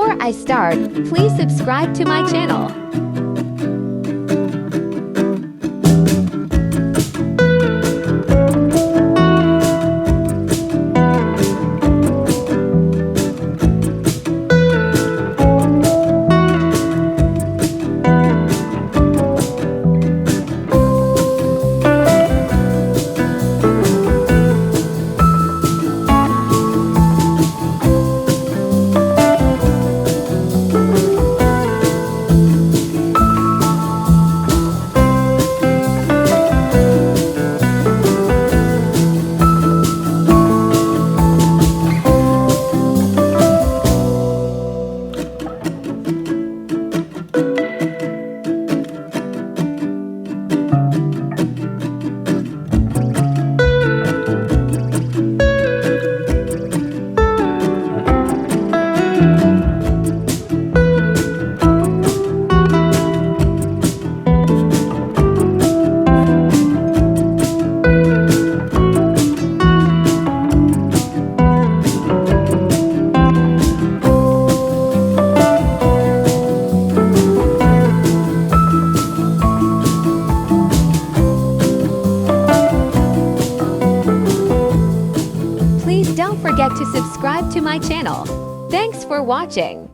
Before I start, please subscribe to my channel. Don't forget to subscribe to my channel. Thanks for watching.